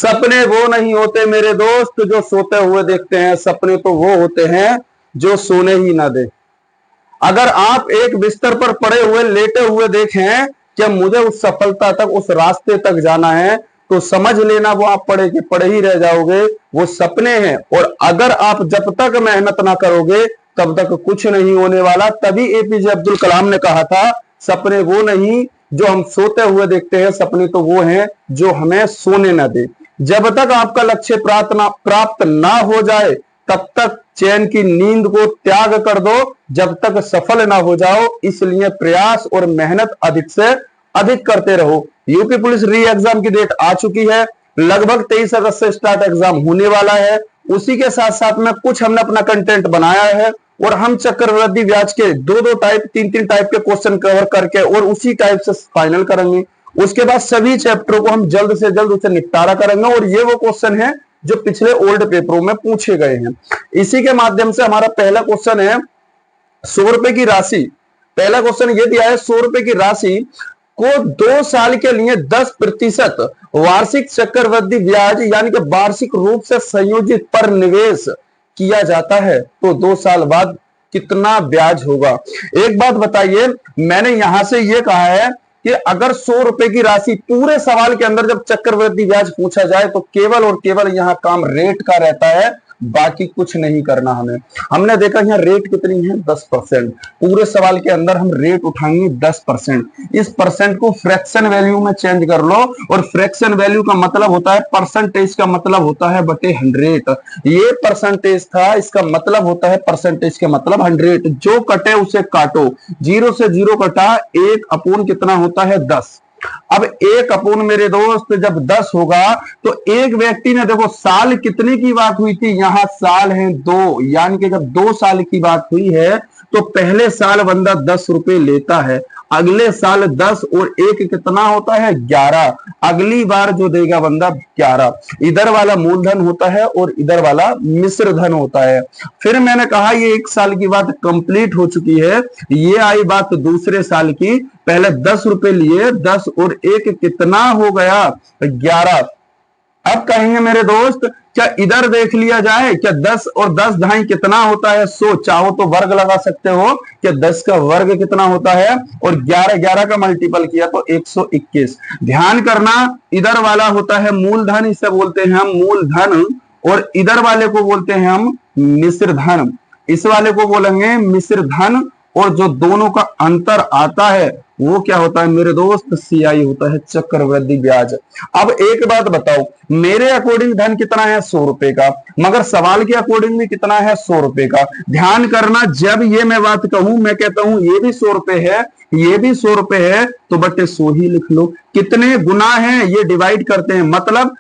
सपने वो नहीं होते मेरे दोस्त जो सोते हुए देखते हैं, सपने तो वो होते हैं जो सोने ही ना दे। अगर आप एक बिस्तर पर पड़े हुए लेटे हुए देखें कि मुझे उस सफलता तक, उस रास्ते तक जाना है, तो समझ लेना वो आप पड़े के पड़े ही रह जाओगे, वो सपने हैं। और अगर आप जब तक मेहनत ना करोगे तब तक कुछ नहीं होने वाला। तभी एपीजे अब्दुल कलाम ने कहा था, सपने वो नहीं जो हम सोते हुए देखते हैं, सपने तो वो हैं जो हमें सोने ना दे। जब तक आपका लक्ष्य प्राप्त ना हो जाए तब तक चैन की नींद को त्याग कर दो, जब तक सफल ना हो जाओ। इसलिए प्रयास और मेहनत अधिक से अधिक करते रहो। यूपी पुलिस री एग्जाम की डेट आ चुकी है, लगभग 23 अगस्त से स्टार्ट एग्जाम होने वाला है। उसी के साथ साथ में कुछ हमने अपना कंटेंट बनाया है और हम चक्रवृद्धि ब्याज के दो टाइप, तीन टाइप के क्वेश्चन कवर करके और उसी टाइप से फाइनल करेंगे। उसके बाद सभी चैप्टरों को हम जल्द से जल्द उसे निपटारा करेंगे और ये वो क्वेश्चन है जो पिछले ओल्ड पेपरों में पूछे गए हैं। इसी के माध्यम से हमारा पहला क्वेश्चन है 100 रुपए की राशि। पहला क्वेश्चन ये दिया है, 100 रुपए की राशि को 2 साल के लिए 10% वार्षिक चक्रवृद्धि ब्याज यानी कि वार्षिक रूप से संयोजित पर निवेश किया जाता है तो 2 साल बाद कितना ब्याज होगा। एक बात बताइए, मैंने यहां से यह कहा है कि अगर 100 रुपए की राशि पूरे सवाल के अंदर जब चक्रवृद्धि ब्याज पूछा जाए तो केवल और केवल यहां काम रेट का रहता है, बाकी कुछ नहीं करना हमें। हमने देखा यहाँ रेट कितनी है, 10%। पूरे सवाल के अंदर हम रेट उठाएंगे 10%। इस परसेंट को फ्रैक्शन वैल्यू में चेंज कर लो और फ्रैक्शन वैल्यू का मतलब होता है परसेंटेज, का मतलब होता है बटे 100। ये परसेंटेज था, इसका मतलब होता है परसेंटेज के मतलब 100। जो कटे उसे काटो, 0 से 0 कटा, 1 अपूर्ण कितना होता है 10। अब 1 अपूर्ण मेरे दोस्त जब 10 होगा तो एक व्यक्ति ने, देखो साल कितने की बात हुई थी, यहां साल है 2, यानी कि जब 2 साल की बात हुई है तो पहले साल बंदा 10 रुपए लेता है, अगले साल 10 और 1 कितना होता है 11, अगली बार जो देगा बंदा 11। इधर वाला मूलधन होता है और इधर वाला मिश्र धन होता है। फिर मैंने कहा ये 1 साल की बात कंप्लीट हो चुकी है, ये आई बात दूसरे साल की। पहले 10 रुपए लिए, 10 और 1 कितना हो गया 11। अब कहेंगे मेरे दोस्त क्या इधर देख लिया जाए, क्या 10 और 10 ढाई कितना होता है 100, चाहो तो वर्ग लगा सकते हो, क्या 10 का वर्ग कितना होता है, और 11 का मल्टीपल किया तो 121। ध्यान करना, इधर वाला होता है मूलधन, इसे बोलते हैं हम मूलधन, और इधर वाले को बोलते हैं हम मिश्र धन, इस वाले को बोलेंगे मिश्र धन। और जो दोनों का अंतर आता है वो क्या होता है मेरे दोस्त, सीआई होता है, चक्रवृद्धि ब्याज। अब एक बात बताओ, मेरे अकॉर्डिंग धन कितना है 100 रुपए का, मगर सवाल के अकॉर्डिंग भी कितना है 100 रुपए का। ध्यान करना, जब ये मैं बात कहूं, मैं कहता हूं ये भी 100 रुपए है, ये भी 100 रुपए है, तो बटे 100 ही लिख लो। कितने गुना है ये डिवाइड करते हैं, मतलब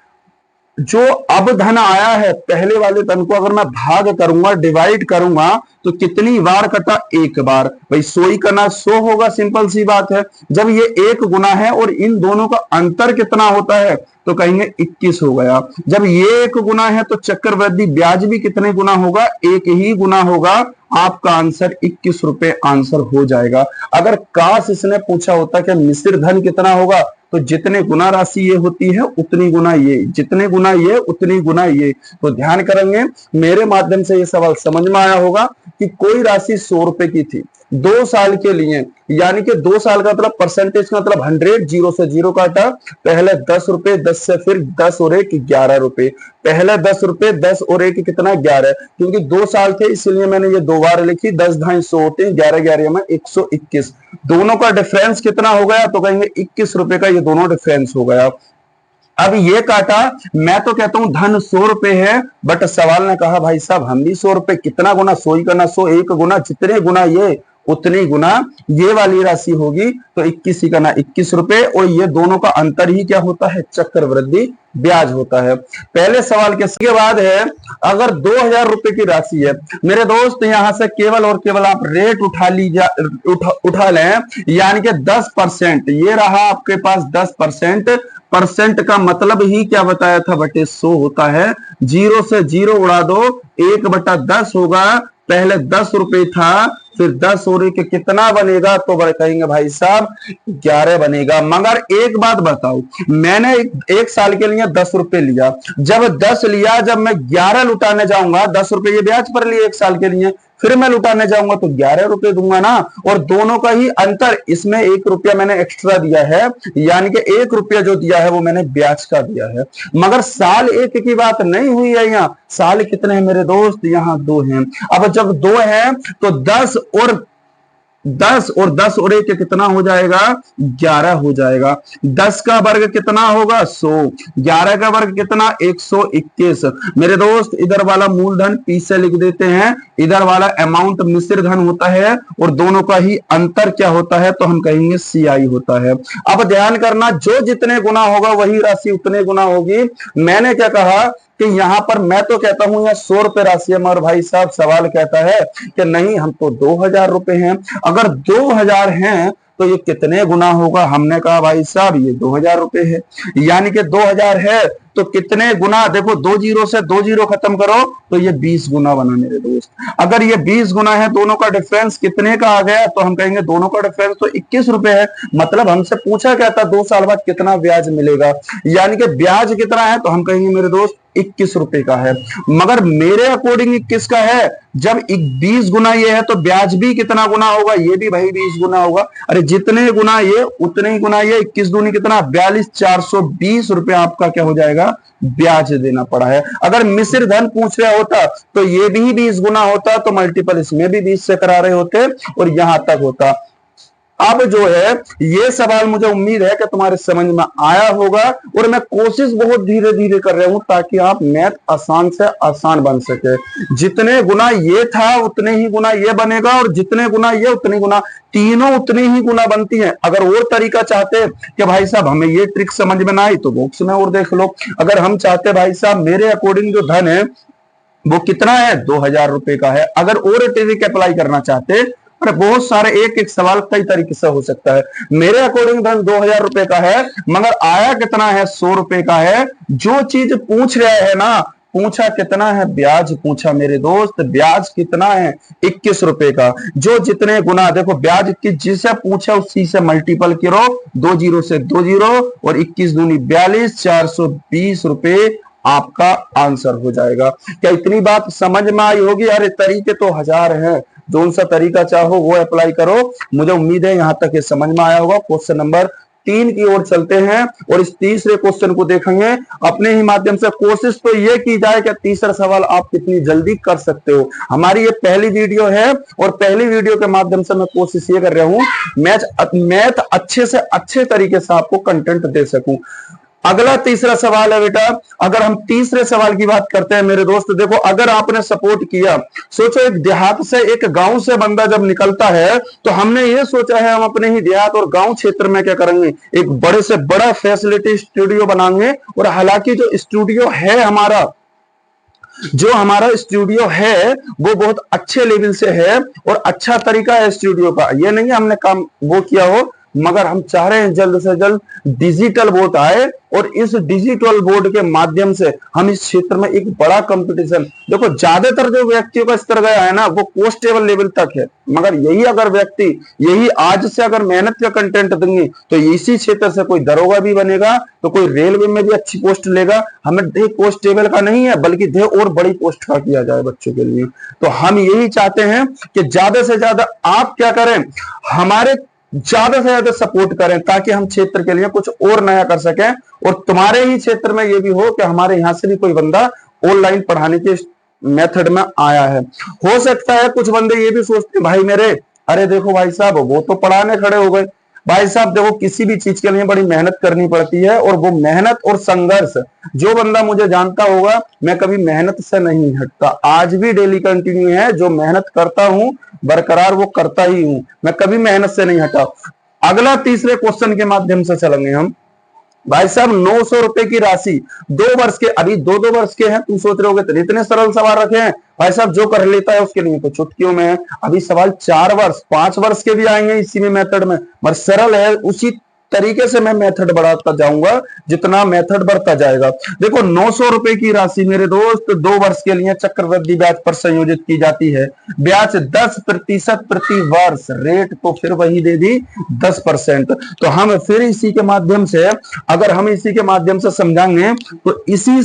जो अब धन आया है पहले वाले धन को अगर मैं भाग करूंगा, डिवाइड करूंगा, तो कितनी बार कटा, 1 बार। भाई 100 ही करना 100 होगा, सिंपल सी बात है। जब ये 1 गुना है और इन दोनों का अंतर कितना होता है तो कहेंगे 21 हो गया। जब ये 1 गुना है तो चक्रवृद्धि ब्याज भी कितने गुना होगा, 1 ही गुना होगा। आपका आंसर 21 रुपए आंसर हो जाएगा। अगर काश इसने पूछा होता कि मिश्र धन कितना होगा, तो जितने गुना राशि ये होती है उतनी गुना ये, जितने गुना ये उतनी गुना ये। तो ध्यान करेंगे, मेरे माध्यम से ये सवाल समझ में आया होगा कि कोई राशि 100 रुपए की थी 2 साल के लिए, यानी कि 2 साल का मतलब परसेंटेज का मतलब 100, 0 से 0 काटा, पहले 10 रुपए, 10 से फिर 10 और 1 11 रुपए, पहले 10 रुपए, 10 और 1 कितना 11, क्योंकि 2 साल थे इसलिए मैंने ये 2 बार लिखी। 10 ढाई 100 होते हैं, 11 11 में 121। दोनों का डिफरेंस कितना हो गया तो कहेंगे 21 रुपए का ये दोनों डिफरेंस हो गया। अब ये काटा, मैं तो कहता हूं धन 100 रुपए है, बट सवाल ने कहा भाई साहब हम भी 100 रुपए, कितना गुना, 100 ही करना, 100 1 गुना, जितने गुना ये उतनी गुना ये वाली राशि होगी, तो 21 ही करना 21 रुपए। और ये दोनों का अंतर ही क्या होता है, चक्रवृद्धि ब्याज होता है। पहले सवाल के बाद है, अगर 2000 रुपए की राशि है मेरे दोस्त, यहां से केवल और केवल आप रेट उठा लें, यानी कि 10%, ये रहा आपके पास 10%। परसेंट का मतलब ही क्या बताया था, बटे 100 होता है। 0 से 0 उड़ा दो, 1/10 होगा, पहले 10 रुपए था, फिर 10 हो के कितना बनेगा, तो कहेंगे भाई साहब 11 बनेगा। मगर एक बात बताओ, मैंने एक साल के लिए 10 रुपए लिया, जब 10 लिया, जब मैं 11 लुटाने जाऊंगा, 10 रुपए ये ब्याज पर लिए एक साल के लिए, फिर मैं लुटाने जाऊंगा तो 11 रुपए दूंगा ना। और दोनों का ही अंतर, इसमें 1 रुपया मैंने एक्स्ट्रा दिया है, यानी कि 1 रुपया जो दिया है वो मैंने ब्याज का दिया है। मगर साल एक की बात नहीं हुई है, यहाँ साल कितने हैं मेरे दोस्त, यहाँ 2 हैं। अब जब 2 हैं तो 10 और 10 और 1 कितना हो जाएगा, 11 हो जाएगा। 10 का वर्ग कितना होगा, 100। 11 का वर्ग कितना, 121। मेरे दोस्त इधर वाला मूलधन पी से लिख देते हैं, इधर वाला अमाउंट मिश्र धन होता है, और दोनों का ही अंतर क्या होता है, तो हम कहेंगे CI होता है। अब ध्यान करना, जो जितने गुना होगा वही राशि उतने गुना होगी। मैंने क्या कहा कि यहां पर मैं तो कहता हूं यहां 100 रुपए राशि है, मगर भाई साहब सवाल कहता है कि नहीं, हम तो 2000 रुपए हैं। अगर 2000 हैं तो ये कितने गुना होगा, हमने कहा भाई साहब ये 2000 रुपए है, यानी कि 2000 है तो कितने गुना, देखो 2 जीरो से 2 जीरो खत्म करो तो ये 20 गुना बना मेरे दोस्त। अगर ये 20 गुना है, दोनों का डिफरेंस कितने का आ गया, तो हम कहेंगे दोनों का डिफरेंस तो 21 रुपए है। मतलब हमसे पूछा क्या था, 2 साल बाद कितना ब्याज मिलेगा, यानी कि ब्याज कितना है, तो हम कहेंगे मेरे दोस्त 21 रुपए का है। मगर मेरे अकॉर्डिंग 21 का है, जब 20 गुना ये है तो ब्याज भी कितना गुना होगा, ये भी भाई 20 गुना होगा। अरे जितने गुना ये उतने ही गुना ये, 21 दूनी कितना, 42, 420 रुपए आपका क्या हो जाएगा, ब्याज देना पड़ा है। अगर मिश्र धन पूछ रहा होता तो ये भी 20 गुना होता, तो मल्टीपल इसमें भी 20 से करा रहे होते और यहां तक होता। अब जो है ये सवाल मुझे उम्मीद है कि तुम्हारे समझ में आया होगा, और मैं कोशिश बहुत धीरे धीरे कर रहा हूं ताकि आप मैथ आसान से आसान बन सके। जितने गुना ये था उतने ही गुना ये बनेगा, और जितने गुना ये उतने गुना, तीनों उतनी ही गुना बनती है। अगर और तरीका चाहते कि भाई साहब हमें ये ट्रिक समझ में ना आई तो बॉक्स में और देख लो। अगर हम चाहते भाई साहब मेरे अकॉर्डिंग जो धन है वो कितना है, 2000 रुपए का है, अगर और ट्रिक अप्लाई करना चाहते, पर बहुत सारे एक एक सवाल कई तरीके से हो सकता है। मेरे अकॉर्डिंग धन 2000 रुपए का है, मगर आया कितना है, 100 रुपए का है। जो चीज पूछ रहा है ना, पूछा कितना है, ब्याज पूछा मेरे दोस्त, ब्याज कितना है, 21 रुपए का। जो जितने गुना, देखो ब्याज 21 जिसे पूछा उसी से मल्टीपल करो, 2 जीरो से 2 जीरो, और 21 दूनी 42, 420 रुपए आपका आंसर हो जाएगा। क्या इतनी बात समझ में आई होगी? अरे तरीके तो 1000 हैं, जो सा तरीका चाहो वो अप्लाई करो। मुझे उम्मीद है यहां तक ये समझ में आया होगा। क्वेश्चन नंबर 3 की ओर चलते हैं, और इस तीसरे क्वेश्चन को देखेंगे अपने ही माध्यम से। कोशिश तो ये की जाए कि तीसरा सवाल आप कितनी जल्दी कर सकते हो। हमारी ये पहली वीडियो है, और पहली वीडियो के माध्यम से मैं कोशिश ये कर रहा हूं मैथ अच्छे से अच्छे तरीके से आपको कंटेंट दे सकूं। अगला तीसरा सवाल है बेटा, अगर हम तीसरे सवाल की बात करते हैं मेरे दोस्त, देखो अगर आपने सपोर्ट किया, सोचो एक देहात से, एक गांव से बंदा जब निकलता है, तो हमने ये सोचा है हम अपने ही देहात और गांव क्षेत्र में क्या करेंगे, एक बड़े से बड़ा फैसिलिटी स्टूडियो बनाएंगे। और हालांकि जो स्टूडियो है हमारा, जो हमारा स्टूडियो है वो बहुत अच्छे लेवल से है, और अच्छा तरीका है स्टूडियो का, ये नहीं हमने काम वो किया हो, मगर हम चाह रहे हैं जल्द से जल्द डिजिटल बोर्ड आए, और इस डिजिटल बोर्ड के माध्यम से हम इस क्षेत्र में एक बड़ा कंपटीशन, देखो ज्यादातर जो व्यक्तियों का स्तर गया है ना वो कॉन्स्टेबल लेवल तक है, मगर यही अगर व्यक्ति यही आज से अगर मेहनत का कंटेंट देंगे तो इसी क्षेत्र से कोई दरोगा भी बनेगा, तो कोई रेलवे में भी अच्छी पोस्ट लेगा। हमें ध्येय कॉन्स्टेबल का नहीं है, बल्कि ध्येय और बड़ी पोस्ट का किया जाए बच्चों के लिए। तो हम यही चाहते हैं कि ज्यादा से ज्यादा आप क्या करें, हमारे ज्यादा से ज्यादा सपोर्ट करें, ताकि हम क्षेत्र के लिए कुछ और नया कर सकें, और तुम्हारे ही क्षेत्र में ये भी हो कि हमारे यहां से भी कोई बंदा ऑनलाइन पढ़ाने के मेथड में आया है। हो सकता है कुछ बंदे ये भी सोचते हैं भाई मेरे, अरे देखो भाई साहब वो तो पढ़ाने खड़े हो गए। भाई साहब देखो किसी भी चीज के लिए बड़ी मेहनत करनी पड़ती है, और वो मेहनत और संघर्ष, जो बंदा मुझे जानता होगा मैं कभी मेहनत से नहीं हटता, आज भी डेली कंटिन्यू है, जो मेहनत करता हूं बरकरार वो करता ही हूं, मैं कभी मेहनत से नहीं हटा। अगला तीसरे क्वेश्चन के माध्यम से चलेंगे हम। भाई साहब 900 रुपए की राशि 2 वर्ष के, अभी 2-2 वर्ष के हैं, तुम सोच रहे होगे तो इतने सरल सवाल रखे हैं भाई साहब, जो कर लेता है उसके लिए तो चुटकियों में है। अभी सवाल 4 वर्ष 5 वर्ष के भी आएंगे इसी में मेथड में, पर सरल है, उसी तरीके से मैं मेथड बढ़ाता जाऊंगा जितना मेथड बढ़ता जाएगा। देखो 900 रुपए की राशि मेरे दोस्त 2 वर्ष के लिए चक्रवृद्धि ब्याज पर संयोजित की जाती है। ब्याज 10% प्रति वर्ष, रेट तो फिर वही दे दी 10%। तो हम फिर इसी के माध्यम से, अगर हम इसी के माध्यम से समझाएंगे तो इसी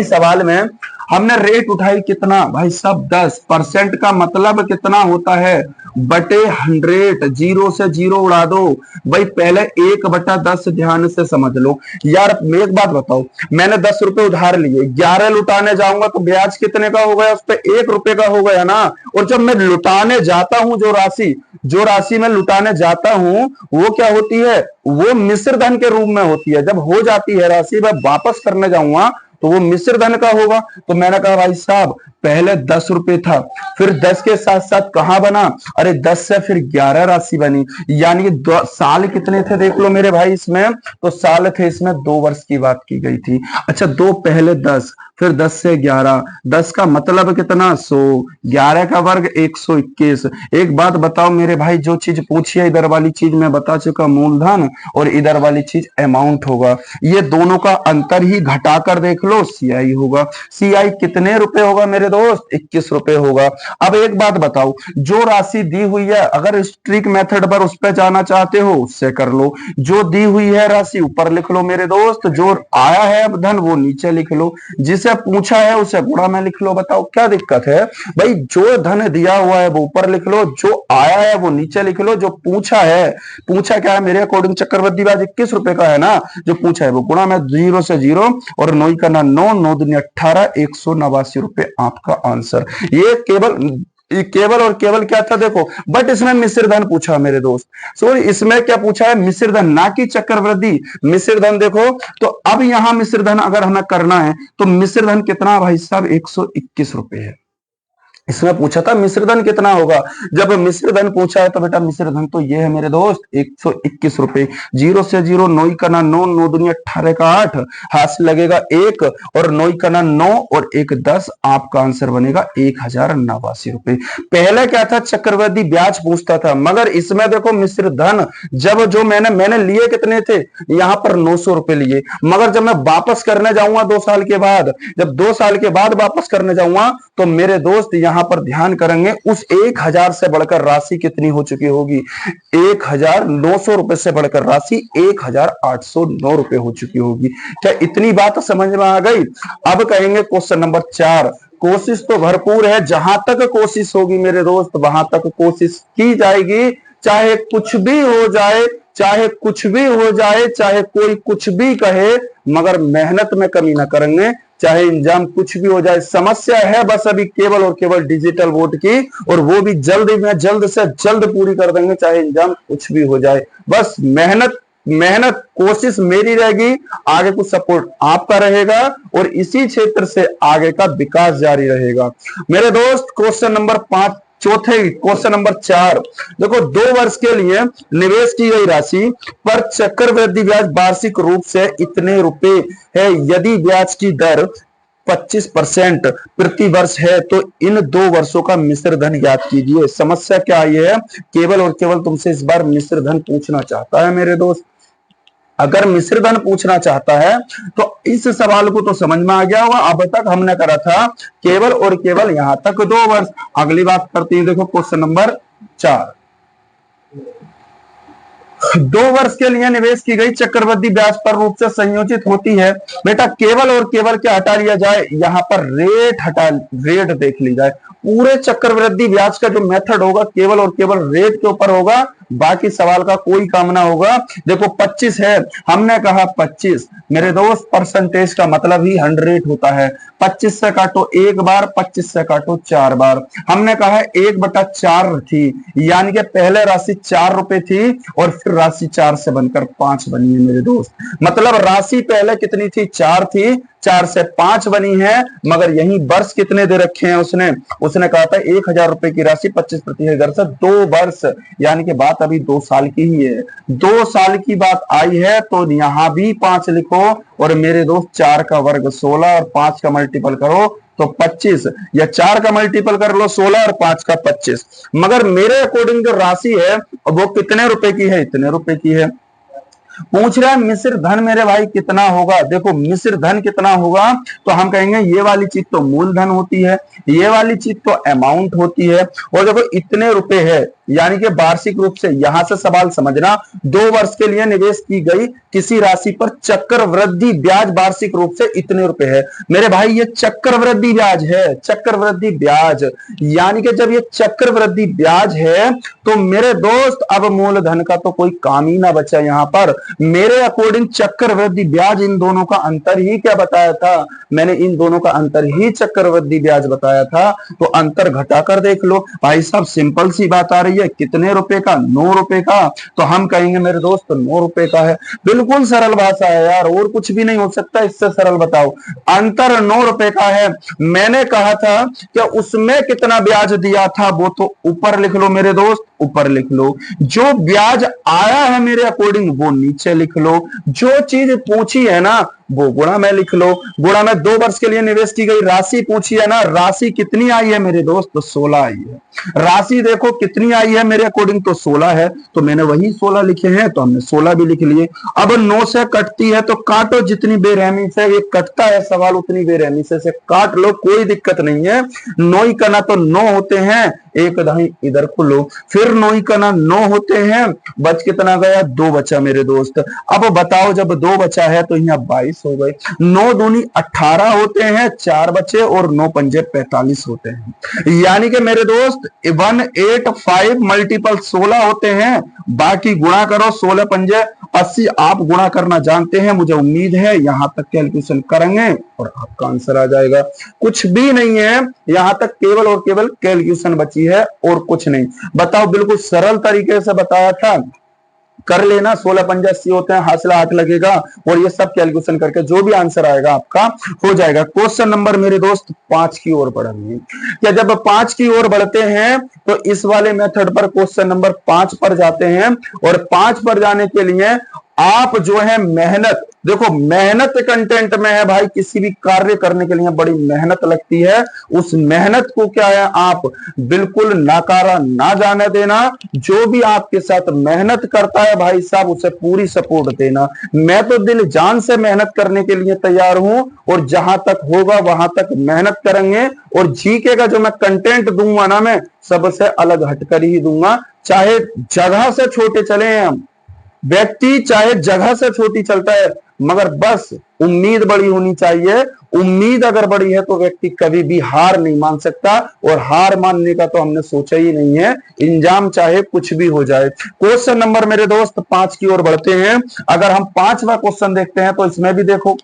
सवाल में हमने रेट उठाई कितना भाई साहब 10%। का मतलब कितना होता है बटे 100, जीरो से जीरो उड़ा दो भाई। पहले 1/10 ध्यान से समझ लो यार। एक बात बताओ, मैंने 10 रुपए उधार लिए, 11 लुटाने जाऊंगा तो ब्याज कितने का हो गया, उस पर 1 रुपए का हो गया ना। और जब मैं लुटाने जाता हूं, जो राशि मैं लुटाने जाता हूं वो क्या होती है, वो मिश्र धन के रूप में होती है। जब हो जाती है राशि मैं वापस करने जाऊंगा तो वो मिश्र धन का होगा। तो मैंने कहा भाई साहब पहले 10 रुपए था, फिर 10 के साथ साथ कहां बना, अरे 10 से फिर 11 राशि बनी। यानी कि साल कितने थे देख लो मेरे भाई इसमें, तो साल थे इसमें 2 वर्ष की बात की गई थी। अच्छा, दो पहले 10, फिर 10 से 11, 10 का मतलब कितना 100, 11 का वर्ग 121। एक बात बताओ मेरे भाई, जो चीज पूछी है इधर वाली चीज मैं बता चुका मूलधन, और इधर वाली चीज अमाउंट होगा। ये दोनों का अंतर ही घटाकर देख लो, सीआई होगा। सीआई कितने रुपए होगा मेरे दोस्त, 21 रुपए होगा। अब एक बात बताओ, जो राशि दी हुई है अगर स्ट्रिक मेथड पर उस पर जाना चाहते हो उससे कर लो। जो दी हुई है राशि ऊपर लिख लो मेरे दोस्त, जो आया है धन वो नीचे लिख लो, जिसे पूछा है उसे गुणा में लिख लो। बताओ क्या दिक्कत है भाई, जो धन दिया हुआ है वो ऊपर लिख लो, जो आया है वो नीचे लिख लो। जो पूछा क्या है मेरे अकॉर्डिंग चक्रवृद्धि ब्याज 21 रुपए का है ना, जो पूछा है वो गुणा में 0 से 0 और 9 का 9, 9 दूनी 18, 189 रुपए आपका आंसर। ये केवल और केवल क्या था देखो, बट इसमें मिश्र धन पूछा मेरे दोस्त। सॉरी, इसमें क्या पूछा है, मिश्र धन, ना कि चक्रवृद्धि। मिश्र धन देखो, तो अब यहां मिश्र धन अगर हमें करना है तो मिश्र धन कितना भाई साहब 121 रुपए है। इसमें पूछा था मिश्र धन कितना होगा, जब मिश्र धन पूछा है तो बेटा मिश्र धन तो ये है मेरे दोस्त 121 रुपए। 0 से 0, 9 का 9, 9 दूनी 18 का 8, हाथ से लगेगा 1 और 9 का 9 और 1 10, आपका आंसर बनेगा 1089 रुपए। पहले क्या था, चक्रवृद्धि ब्याज पूछता था, मगर इसमें देखो मिश्र धन, जब जो मैंने लिए कितने थे, यहां पर 900 रुपए लिए, मगर जब मैं वापस करने जाऊंगा 2 साल के बाद, जब 2 साल के बाद वापस करने जाऊंगा तो मेरे दोस्त यहां पर ध्यान करेंगे उस 1000 से बढ़कर राशि कितनी हो चुकी होगी, 1900 रुपए से बढ़कर राशि 1809 रुपए हो चुकी होगी। क्या इतनी बात समझ में आ गई। अब कहेंगे क्वेश्चन नंबर 4। कोशिश तो भरपूर है, जहां तक कोशिश होगी मेरे दोस्त वहां तक कोशिश की जाएगी, चाहे कुछ भी हो जाए, चाहे कुछ भी हो जाए, चाहे कोई कुछ भी कहे, मगर मेहनत में कमी ना करेंगे, चाहे एग्जाम कुछ भी हो जाए। समस्या है बस अभी केवल और केवल डिजिटल बोर्ड की, और वो भी जल्द से जल्द पूरी कर देंगे, चाहे एग्जाम कुछ भी हो जाए। बस मेहनत कोशिश मेरी रहेगी, आगे कुछ सपोर्ट आपका रहेगा, और इसी क्षेत्र से आगे का विकास जारी रहेगा मेरे दोस्त। क्वेश्चन नंबर 5, चौथे क्वेश्चन नंबर 4 देखो, 2 वर्ष के लिए निवेश की गई राशि पर चक्रवृद्धि ब्याज वार्षिक रूप से इतने रुपए है। यदि ब्याज की दर 25% प्रति वर्ष है तो इन 2 वर्षों का मिश्र धन ज्ञात कीजिए। समस्या क्या आई है, केवल और केवल तुमसे इस बार मिश्र धन पूछना चाहता है मेरे दोस्त। अगर मिश्र धन पूछना चाहता है तो इस सवाल को तो समझ में आ गया होगा। अब तक हमने करा था केवल और केवल यहां तक 2 वर्ष। अगली बात करते हैं, देखो क्वेश्चन नंबर 4। 2 वर्ष के लिए निवेश की गई चक्रवृद्धि ब्याज पर रूप से संयोजित होती है। बेटा केवल और केवल क्या हटा लिया जाए, यहां पर रेट देख ली जाए। पूरे चक्रवृद्धि ब्याज का जो मेथड होगा केवल और केवल रेट के ऊपर होगा, बाकी सवाल का कोई काम ना होगा। देखो 25 है, हमने कहा 25 मेरे दोस्त, परसेंटेज का मतलब ही 100 होता है। 25 से काटो 1 बार, 25 से काटो 4 बार। हमने कहा 1/4 थी, यानी कि पहले राशि 4 रुपए थी और फिर राशि 4 से बनकर 5 बनी है मेरे दोस्त। मतलब राशि पहले कितनी थी, 4 थी, 4 से 5 बनी है, मगर यही वर्ष कितने दे रखे हैं उसने कहा था 1000 रुपए की राशि 25% दर से 2 वर्ष, यानी कि बात अभी 2 साल की ही है। 2 साल की बात आई है तो यहां भी 5 लिखो, और मेरे दोस्त 4 का वर्ग 16 और 5 का मल्टीपल करो तो 25, या 4 का मल्टीपल कर लो 16 और 5 का 25। मगर मेरे अकॉर्डिंग जो राशि है वो कितने रुपए की है, इतने रुपए की है। पूछ रहा है मिश्र धन मेरे भाई कितना होगा। देखो मिश्र धन कितना होगा तो हम कहेंगे ये वाली चीज तो मूलधन होती है, ये वाली चीज तो अमाउंट होती है, और देखो इतने रुपए है यानी कि वार्षिक रूप से। यहां से सवाल समझना, 2 वर्ष के लिए निवेश की गई किसी राशि पर चक्रवृद्धि ब्याज वार्षिक रूप से इतने रुपए है। मेरे भाई ये चक्रवृद्धि ब्याज है, चक्रवृद्धि ब्याज, यानी कि जब ये चक्रवृद्धि ब्याज है तो मेरे दोस्त अब मूलधन का तो कोई काम ही ना बचा यहां पर। मेरे अकॉर्डिंग चक्रवृद्धि ब्याज, इन दोनों का अंतर ही क्या बताया था मैंने, इन दोनों का अंतर ही चक्रवृद्धि ब्याज बताया था। तो अंतर घटाकर देख लो भाई साहब, सिंपल सी बात आ रही है, कितने रुपए का, 9 रुपए का। तो हम कहेंगे मेरे दोस्त 9 रुपए का है। बिल्कुल सरल भाषा है यार, और कुछ भी नहीं हो सकता इससे सरल। बताओ अंतर 9 रुपए का है। मैंने कहा था कि उसमें कितना ब्याज दिया था वो तो ऊपर लिख लो मेरे दोस्त, ऊपर लिख लो। जो ब्याज आया है मेरे अकॉर्डिंग वो नीचे लिख लो। जो चीज पूछी है ना वो गुणा में लिख लो। गुणा में 2 वर्ष के लिए निवेश की गई राशि पूछी है ना, राशि कितनी आई है मेरे दोस्त, तो 16 आई है। राशि देखो कितनी आई है मेरे अकॉर्डिंग, तो 16 है, तो मैंने वही 16 लिखे हैं, तो हमने 16 भी लिख लिए। अब 9 से कटती है तो काटो, जितनी बेरहमी से ये कटता है सवाल उतनी बेरहमी से काट लो, कोई दिक्कत नहीं है। 9 ही कना तो 9 होते हैं, एक दही इधर को लो, फिर 9 ही कना 9 होते हैं, बच कितना गया, 2 बचा मेरे दोस्त। अब बताओ जब 2 बचा है तो यहाँ 22 हो गए। 9 दूनी 18 होते हैं, 4 बचे, और 9 पंजे 45 होते हैं। यानी कि मेरे दोस्त 185 मल्टीपल 16 होते हैं। बाकी गुणा करो, 16 पंजे 80। आप गुणा करना जानते हैं, मुझे उम्मीद है यहां तक कैलकुलेशन करेंगे और आपका आंसर आ जाएगा। कुछ भी नहीं है यहां तक, केवल और केवल कैलकुलेशन बची है और कुछ नहीं। बताओ, बिल्कुल सरल तरीके से बताया था, कर लेना। 16 पंजे 80 होते हैं, हासिल 8 लगेगा, और ये सब कैलकुलेशन करके जो भी आंसर आएगा आपका हो जाएगा। क्वेश्चन नंबर मेरे दोस्त 5 की ओर बढ़ेंगे। क्या जब 5 की ओर बढ़ते हैं तो इस वाले मेथड पर क्वेश्चन नंबर 5 पर जाते हैं, और 5 पर जाने के लिए आप जो है मेहनत, देखो मेहनत कंटेंट में है भाई, किसी भी कार्य करने के लिए बड़ी मेहनत लगती है। उस मेहनत को क्या है आप बिल्कुल नाकारा ना जाने देना। जो भी आपके साथ मेहनत करता है भाई साहब उसे पूरी सपोर्ट देना। मैं तो दिल जान से मेहनत करने के लिए तैयार हूं, और जहां तक होगा वहां तक मेहनत करेंगे। और जीके का जो मैं कंटेंट दूंगा ना, मैं सबसे अलग हटकर ही दूंगा। चाहे जगह से छोटे चले हम व्यक्ति, चाहे जगह से छोटी चलता है, मगर बस उम्मीद बड़ी होनी चाहिए। उम्मीद अगर बड़ी है तो व्यक्ति कभी भी हार नहीं मान सकता, और हार मानने का तो हमने सोचा ही नहीं है। इंजाम चाहे कुछ भी हो जाए। क्वेश्चन नंबर मेरे दोस्त 5 की ओर बढ़ते हैं। अगर हम 5वां क्वेश्चन देखते हैं तो इसमें भी देखो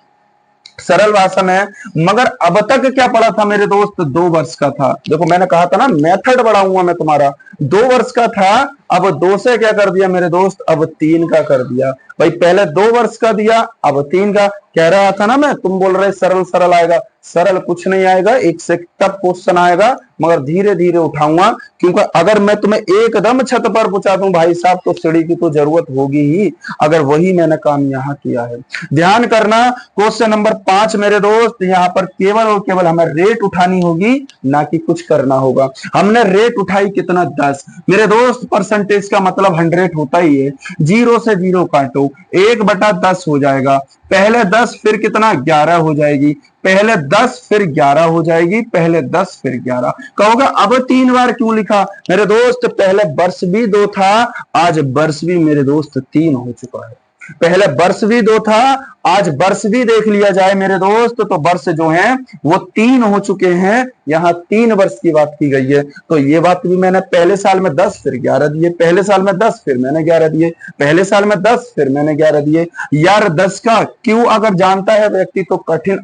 सरल भाषा में, मगर अब तक क्या पढ़ा था मेरे दोस्त, 2 वर्ष का था। देखो मैंने कहा था ना मेथड बढ़ाऊंगा मैं तुम्हारा। 2 वर्ष का था, अब 2 से क्या कर दिया मेरे दोस्त, अब 3 का कर दिया। भाई पहले 2 वर्ष का दिया, अब 3 का। कह रहा था ना मैं, तुम बोल रहे सरल सरल आएगा, सरल कुछ नहीं आएगा, एक से टफ क्वेश्चन आएगा, मगर धीरे धीरे उठाऊंगा। क्योंकि अगर मैं तुम्हें एकदम छत पर पहुंचा दूं भाई साहब तो सीढ़ी की तो जरूरत होगी ही। अगर वही मैंने काम यहाँ किया है, ध्यान करना। क्वेश्चन नंबर 5 मेरे दोस्त, यहाँ पर केवल और केवल हमें रेट उठानी होगी, ना कि कुछ करना होगा। हमने रेट उठाई कितना, 10 मेरे दोस्त। परसेंटेज का मतलब 100 होता ही है। 0 से 0 काटो, 1/10 हो जाएगा। पहले 10 फिर कितना, 11 हो जाएगी। पहले 10 फिर 11 हो जाएगी, पहले 10 फिर 11। कहोगे अब 3 बार क्यों लिखा मेरे दोस्त, पहले वर्ष भी 2 था, आज वर्ष भी मेरे दोस्त 3 हो चुका है। पहले वर्ष भी 2 था, आज वर्ष भी देख लिया जाए मेरे दोस्त तो वर्ष जो है वो 3 हो चुके हैं। यहाँ 3 वर्ष की बात की गई है। तो ये बात भी मैंने पहले साल में 10 फिर 11 दिए, पहले साल में 10 फिर मैंने 11 दिए, पहले साल में 10 फिर मैंने 11 दिए। यार 10 का क्यों अगर जानता है व्यक्ति तो कठिन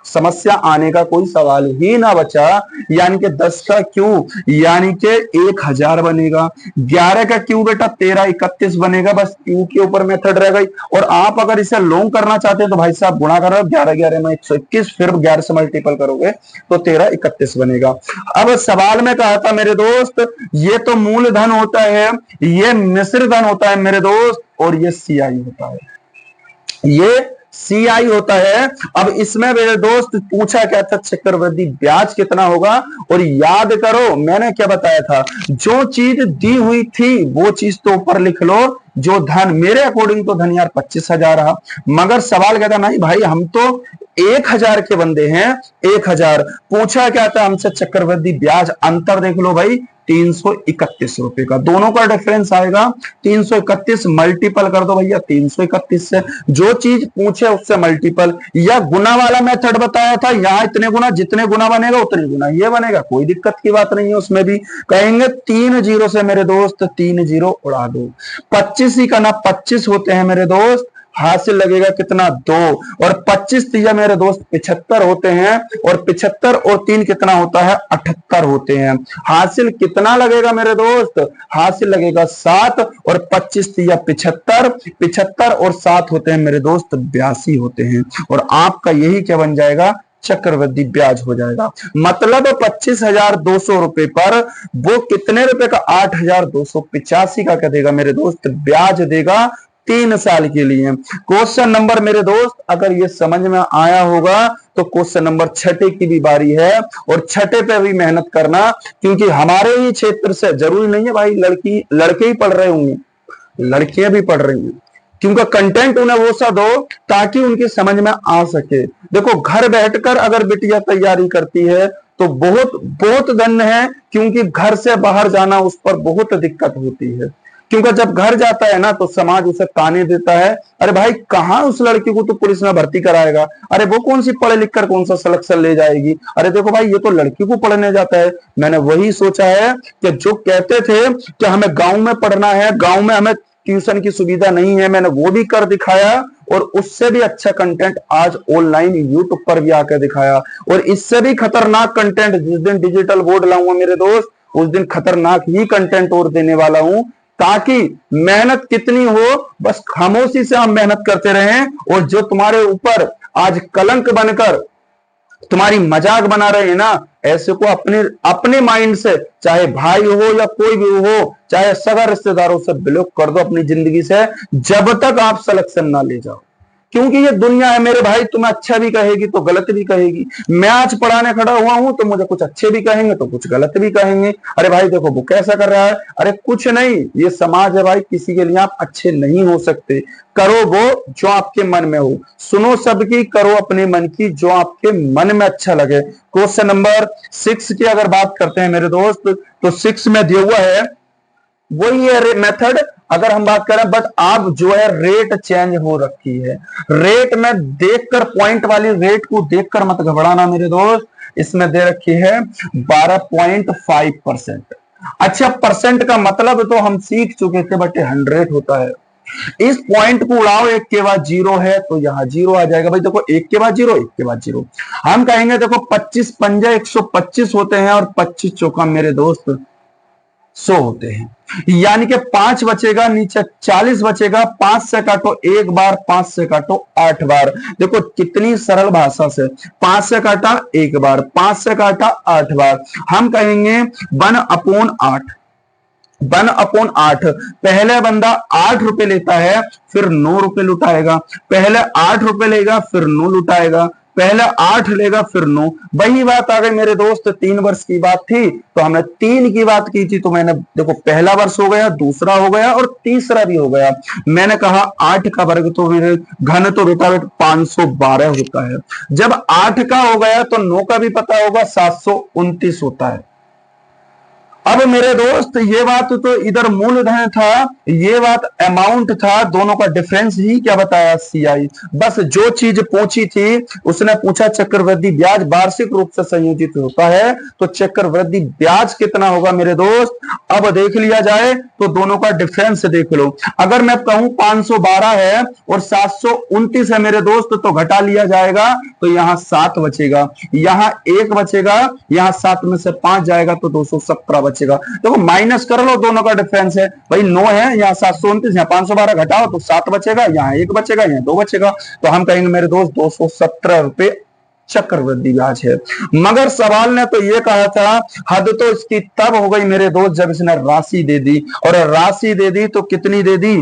समस्या आने का कोई सवाल ही ना बचा। यानी कि 10 का क्यों, यानी कि 1000 बनेगा। 11 का क्यों बेटा, 1331 बनेगा। बस क्यों के ऊपर मेथड रह गई। और आप अगर इसे लॉन्ग करना चाहते हैं तो भाई साहब गुणा करो, 11 11 में 121, फिर 11 से मल्टीपल करोगे तो 1331 बनेगा। अब सवाल में कहा था मेरे दोस्त, ये तो मूलधन होता है, ये मिश्र धन होता है मेरे दोस्त, और ये सीआई होता है। ये CI होता है। अब इसमें मेरे दोस्त पूछा क्या था, चक्रवृद्धि ब्याज कितना होगा। और याद करो मैंने क्या बताया था, जो चीज दी हुई थी वो चीज तो ऊपर लिख लो, जो धन मेरे अकॉर्डिंग तो धन यार 25,000 रहा, मगर सवाल क्या था, नहीं भाई हम तो 1,000 के बंदे हैं, 1,000। पूछा क्या था हमसे, चक्रवृद्धि ब्याज, अंतर देख लो भाई 331 रुपए का, दोनों का डिफरेंस आएगा 331, मल्टीपल कर दो भैया 331 से, जो चीज पूछे उससे मल्टीपल, या गुना वाला मेथड बताया था, यहां इतने गुना, जितने गुना बनेगा उतने गुना ये बनेगा, कोई दिक्कत की बात नहीं है उसमें भी। कहेंगे 3 जीरो से मेरे दोस्त 3 जीरो उड़ा दो, 25 ही का ना 25 होते हैं मेरे दोस्त, हासिल लगेगा कितना 2, और 25 तीजा मेरे दोस्त 75 होते हैं, और 75 और 3 कितना होता है 78 होते हैं, हासिल कितना लगेगा मेरे दोस्त, हासिल लगेगा 7, और 25 तीजा 75, 75 और 7 होते हैं मेरे दोस्त 82 होते हैं, और आपका यही क्या बन जाएगा, चक्रवृद्धि ब्याज हो जाएगा। मतलब 25,200 रुपए पर वो कितने रुपए का, 8,285 का क्या देगा मेरे दोस्त, ब्याज देगा 3 साल के लिए। क्वेश्चन नंबर मेरे दोस्त अगर ये समझ में आया होगा तो क्वेश्चन नंबर 6 की भी बारी है, और 6 पे भी मेहनत करना, क्योंकि हमारे ही क्षेत्र से, जरूरी नहीं है भाई लड़के ही पढ़ रहे होंगे, लड़कियां भी पढ़ रही हैं, क्योंकि कंटेंट उन्हें वो सा दो ताकि उनकी समझ में आ सके। देखो घर बैठकर अगर बिटिया तैयारी करती है तो बहुत बहुत धन्य है, क्योंकि घर से बाहर जाना उस पर बहुत दिक्कत होती है, क्योंकि जब घर जाता है ना तो समाज उसे ताने देता है, अरे भाई कहां उस लड़की को तो पुलिस में भर्ती कराएगा, अरे वो कौन सी पढ़े लिख कर कौन सा सिलेक्शन ले जाएगी, अरे देखो भाई ये तो लड़की को पढ़ने जाता है। मैंने वही सोचा है कि जो कहते थे कि हमें गांव में पढ़ना है, गांव में हमें ट्यूशन की सुविधा नहीं है, मैंने वो भी कर दिखाया, और उससे भी अच्छा कंटेंट आज ऑनलाइन यूट्यूब पर भी आकर दिखाया, और इससे भी खतरनाक कंटेंट जिस दिन डिजिटल बोर्ड लाऊंगा मेरे दोस्त उस दिन खतरनाक ही कंटेंट और देने वाला हूं, ताकि मेहनत कितनी हो बस खामोशी से हम मेहनत करते रहें, और जो तुम्हारे ऊपर आज कलंक बनकर तुम्हारी मजाक बना रहे हैं ना, ऐसे को अपने माइंड से, चाहे भाई हो या कोई भी हो, चाहे सगा रिश्तेदारों से ब्लॉक कर दो अपनी जिंदगी से, जब तक आप सिलेक्शन ना ले जाओ। क्योंकि ये दुनिया है मेरे भाई, तुम्हें अच्छा भी कहेगी तो गलत भी कहेगी। मैं आज पढ़ाने खड़ा हुआ हूं तो मुझे कुछ अच्छे भी कहेंगे तो कुछ गलत भी कहेंगे, अरे भाई देखो वो कैसा कर रहा है, अरे कुछ नहीं, ये समाज है भाई, किसी के लिए आप अच्छे नहीं हो सकते। करो वो जो आपके मन में हो, सुनो सबकी, करो अपने मन की जो आपके मन में अच्छा लगे। क्वेश्चन नंबर 6 की अगर बात करते हैं मेरे दोस्त, तो 6 में दिया हुआ है वही है मेथड, अगर हम बात करें, बट आप जो है रेट चेंज हो रखी है, रेट में देखकर, पॉइंट वाली रेट को देखकर मत घबराना मेरे दोस्त, इसमें दे रखी है 12.5%। अच्छा परसेंट का मतलब तो हम सीख चुके थे, बट 100 होता है, इस पॉइंट को उड़ाओ, 1 के बाद 0 है तो यहां 0 आ जाएगा भाई, देखो 1 के बाद 0, 1 के बाद 0। हम कहेंगे देखो 25 पंजे 125 होते हैं, और 25 चौका मेरे दोस्त 100 होते हैं, यानी कि 5 बचेगा, नीचे 40 बचेगा, 5 से काटो 1 बार, 5 से काटो 8 बार। देखो कितनी सरल भाषा से, 5 से काटा 1 बार, 5 से काटा 8 बार, हम कहेंगे 1/8, 1/8। पहले बंदा 8 रुपए लेता है फिर 9 रुपए लुटाएगा, पहले 8 रुपए लेगा फिर 9 लुटाएगा, पहले 8 लेगा फिर 9। वही बात आ गई मेरे दोस्त, 3 वर्ष की बात थी तो हमने 3 की बात की थी, तो मैंने देखो पहला वर्ष हो गया, दूसरा हो गया और तीसरा भी हो गया। मैंने कहा 8 का वर्ग तो मेरे घन तो बेटा 512 होता है, जब 8 का हो गया तो 9 का भी पता होगा 729 होता है। अब मेरे दोस्त ये बात तो इधर मूलधन था, ये बात अमाउंट था, दोनों का डिफरेंस ही क्या बताया सीआई। बस जो चीज पूछी थी उसने पूछा चक्रवृद्धि ब्याज वार्षिक रूप से संयोजित होता है तो चक्रवृद्धि ब्याज कितना होगा मेरे दोस्त। अब देख लिया जाए तो दोनों का डिफरेंस देख लो, अगर मैं कहूं 512 है और 729 है मेरे दोस्त तो घटा लिया जाएगा तो यहां 7 बचेगा, यहां 1 बचेगा, यहां 7 में से 5 जाएगा तो 217 बचेगा। देखो माइनस कर लो, दोनों का डिफरेंस है भाई 9 है, यहाँ 729, यहाँ 512 घटाओ तो 7 बचेगा, यहाँ 1 बचेगा, यहाँ 2 बचेगा, तो हम कहेंगे मेरे दोस्त 217 रुपए चक्रवृद्धि ब्याज है। मगर सवाल ने तो ये कहा था, हद तो इसकी तब हो गई मेरे दोस्त जब इसने राशि दे दी, और राशि दे दी तो कितनी दे दी,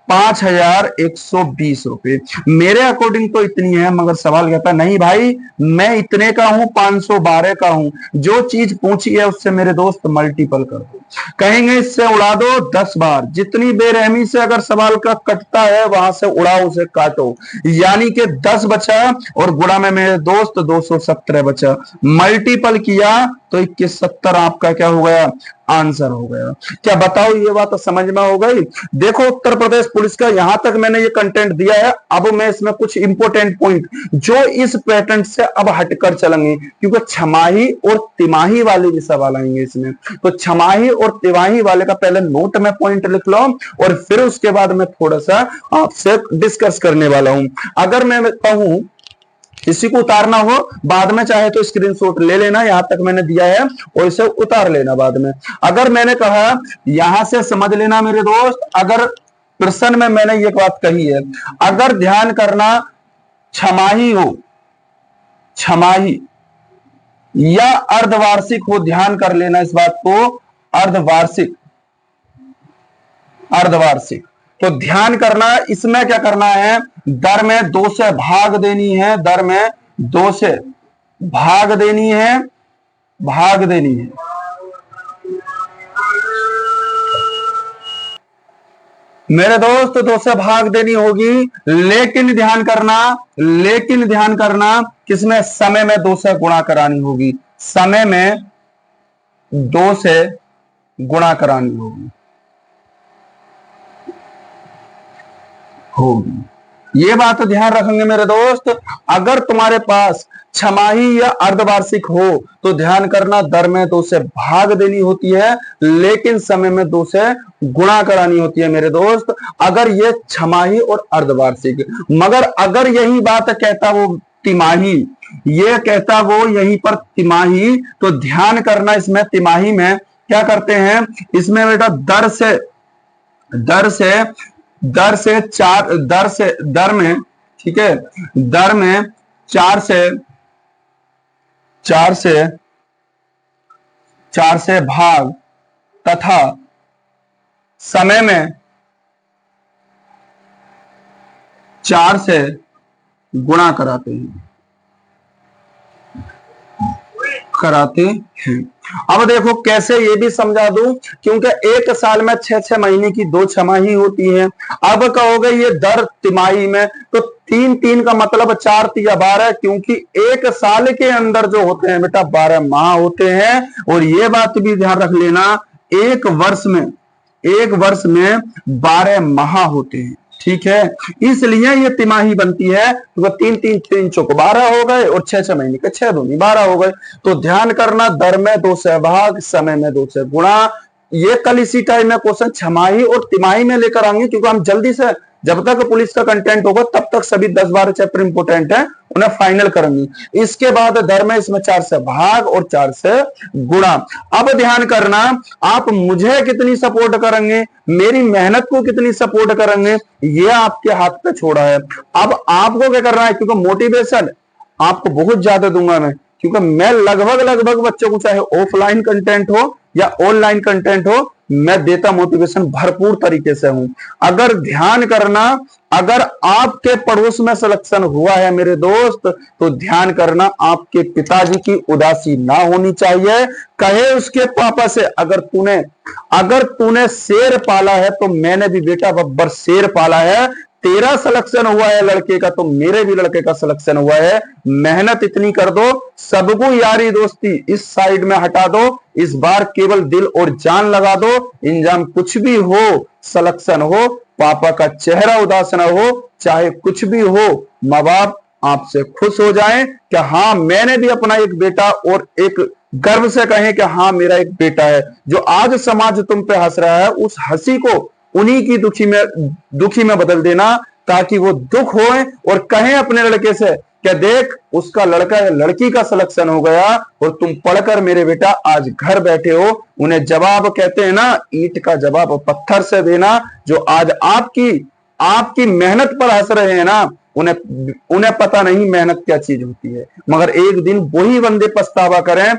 5,120 रुपए। मेरे अकॉर्डिंग तो इतनी है, मगर सवाल कहता नहीं भाई मैं इतने का हूं, 512 का हूं। जो चीज पूछी है उससे मेरे दोस्त मल्टीपल कर दो, कहेंगे इससे उड़ा दो 10 बार। जितनी बेरहमी से अगर सवाल का कटता है वहां से उड़ाओ, उसे काटो, यानी कि 10 बचा और गुणा में मेरे दोस्त 217 बचा। मल्टीपल किया तो 2170 आपका क्या हो गया, आंसर हो गया। क्या बताओ ये बात समझ में हो गई? देखो उत्तर प्रदेश पुलिस का यहां तक मैंने ये कंटेंट दिया है। अब मैं इसमें कुछ इंपोर्टेंट पॉइंट जो इस पैटर्न से अब हटकर चलेंगे, क्योंकि छमाही और तिमाही वाले भी सवाल आएंगे इसमें। तो छमाही और तिमाही वाले का पहले नोट में पॉइंट लिख लो और फिर उसके बाद मैं थोड़ा सा आपसे डिस्कस करने वाला हूं। अगर मैं कहूं किसी को उतारना हो बाद में चाहे तो स्क्रीनशॉट ले लेना, यहां तक मैंने दिया है, और इसे उतार लेना बाद में। अगर मैंने कहा यहां से समझ लेना मेरे दोस्त, अगर प्रश्न में मैंने ये बात कही है, अगर ध्यान करना छमाही हो, छमाही या अर्धवार्षिक हो, ध्यान कर लेना इस बात को, अर्धवार्षिक, अर्धवार्षिक, तो ध्यान करना इसमें क्या करना है, दर में 2 से भाग देनी है, दर में 2 से भाग देनी है, भाग देनी है। मेरे दोस्त 2 से भाग देनी होगी, लेकिन ध्यान करना, लेकिन ध्यान करना किसमें, समय में 2 से गुणा करानी होगी, समय में 2 से गुणा करानी होगी, होगी। ये बात ध्यान रखेंगे मेरे दोस्त। अगर तुम्हारे पास छमाही या अर्धवार्षिक हो तो ध्यान करना दर में 2 से भाग देनी होती है, लेकिन समय में 2 से गुणा करानी होती है मेरे दोस्त। अगर ये छमाही और अर्धवार्षिक, मगर अगर यही बात कहता वो तिमाही, ये कहता वो यहीं पर तिमाही, तो ध्यान करना इसमें तिमाही में क्या करते हैं, इसमें बेटा दर से, दर से, दर से चार, दर से, दर में, ठीक है, दर में 4 से, 4 से, 4 से भाग तथा समय में 4 से गुणा कराते हैं, कराते हैं। अब देखो कैसे ये भी समझा दूं, क्योंकि एक साल में 6-6 महीने की 2 छमाही होती है। अब कहोगे ये दर तिमाही में, तो 3-3 का मतलब 4 तिया 12, क्योंकि एक साल के अंदर जो होते हैं बेटा 12 माह होते हैं। और ये बात भी ध्यान रख लेना, एक वर्ष में, एक वर्ष में 12 माह होते हैं, ठीक है, इसलिए ये तिमाही बनती है। तो 3-3 चौक 12 हो गए और 6-6 महीने के 6 दूनी 12 हो गए। तो ध्यान करना दर में 2 से भाग, समय में 2 से गुणा। ये कल इसी टाइम में क्वेश्चन छमाही और तिमाही में लेकर आएंगे, क्योंकि हम जल्दी से, जब तक पुलिस का कंटेंट होगा तब तक सभी 10-12 चैप्टर इंपोर्टेंट है, उन्हें फाइनल करेंगे। इसके बाद दर में इसमें 4 से भाग और 4 से गुणा। अब ध्यान करना, आप मुझे कितनी सपोर्ट करेंगे, मेरी मेहनत को कितनी सपोर्ट करेंगे, ये आपके हाथ पे छोड़ा है। अब आपको क्या करना है, क्योंकि मोटिवेशन आपको बहुत ज्यादा दूंगा मैं, क्योंकि मैं लगभग बच्चों को चाहे ऑफलाइन कंटेंट हो या ऑनलाइन कंटेंट हो, मैं देता मोटिवेशन भरपूर तरीके से हूं। अगर ध्यान करना, अगर आपके पड़ोस में सिलेक्शन हुआ है मेरे दोस्त, तो ध्यान करना आपके पिताजी की उदासी ना होनी चाहिए। कहे उसके पापा से, अगर तूने शेर पाला है तो मैंने भी बेटा बब्बर शेर पाला है। तेरा सिलेक्शन हुआ है लड़के का तो मेरे भी लड़के का सिलेक्शन हुआ है। मेहनत इतनी कर दो, सबको यारी दोस्ती इस साइड में हटा दो, इस बार केवल दिल और जान लगा दो। इंजाम कुछ भी हो, सिलेक्शन हो, पापा का चेहरा उदास ना हो, चाहे कुछ भी हो, माँ बाप आपसे खुश हो जाएं कि हाँ मैंने भी अपना एक बेटा, और एक गर्व से कहें कि हाँ मेरा एक बेटा है। जो आज समाज तुम पे हंस रहा है, उस हंसी को उन्हीं की दुखी में बदल देना, ताकि वो दुख होए और कहें अपने लड़के से कि देख उसका लड़का या लड़की का सिलेक्शन हो गया और तुम पढ़कर मेरे बेटा आज घर बैठे हो। उन्हें जवाब कहते हैं ना, ईंट का जवाब पत्थर से देना। जो आज आपकी मेहनत पर हंस रहे हैं ना, उन्हें पता नहीं मेहनत क्या चीज होती है, मगर एक दिन वही बंदे पछतावा करें,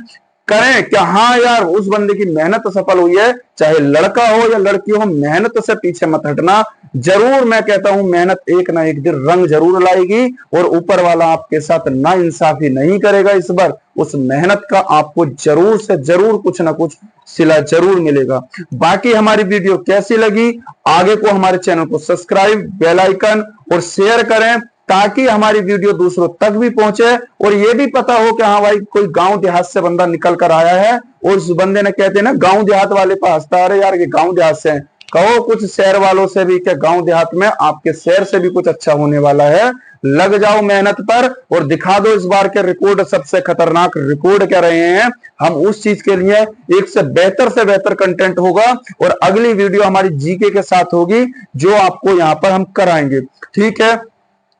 करें कि हाँ यार उस बंदे की मेहनत सफल हुई है, चाहे लड़का हो या लड़की हो, मेहनत से पीछे मत हटना। जरूर मैं कहता हूं मेहनत एक ना एक दिन रंग जरूर लाएगी और ऊपर वाला आपके साथ ना इंसाफी नहीं करेगा इस बार। उस मेहनत का आपको जरूर से जरूर कुछ ना कुछ सिला जरूर मिलेगा। बाकी हमारी वीडियो कैसी लगी, आगे को हमारे चैनल को सब्सक्राइब, बेल आइकन और शेयर करें ताकि हमारी वीडियो दूसरों तक भी पहुंचे और ये भी पता हो कि हाँ भाई कोई गांव देहात से बंदा निकल कर आया है और उस बंदे ने कहते हैं ना गांव देहात वाले पे हंसता, अरे यार ये गांव देहात से हैं। कहो कुछ शहर वालों से भी कि गांव देहात में आपके शहर से भी कुछ अच्छा होने वाला है। लग जाओ मेहनत पर और दिखा दो इस बार के रिकॉर्ड, सबसे खतरनाक रिकॉर्ड क्या रहे हैं। हम उस चीज के लिए एक से बेहतर कंटेंट होगा और अगली वीडियो हमारी जीके के साथ होगी जो आपको यहाँ पर हम कराएंगे। ठीक है,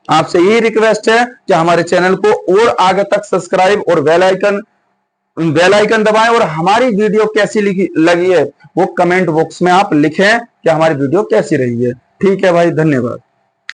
आपसे यही रिक्वेस्ट है कि हमारे चैनल को और आगे तक सब्सक्राइब और बेल आइकन दबाएं और हमारी वीडियो कैसी लगी है वो कमेंट बॉक्स में आप लिखें कि हमारी वीडियो कैसी रही है। ठीक है भाई, धन्यवाद।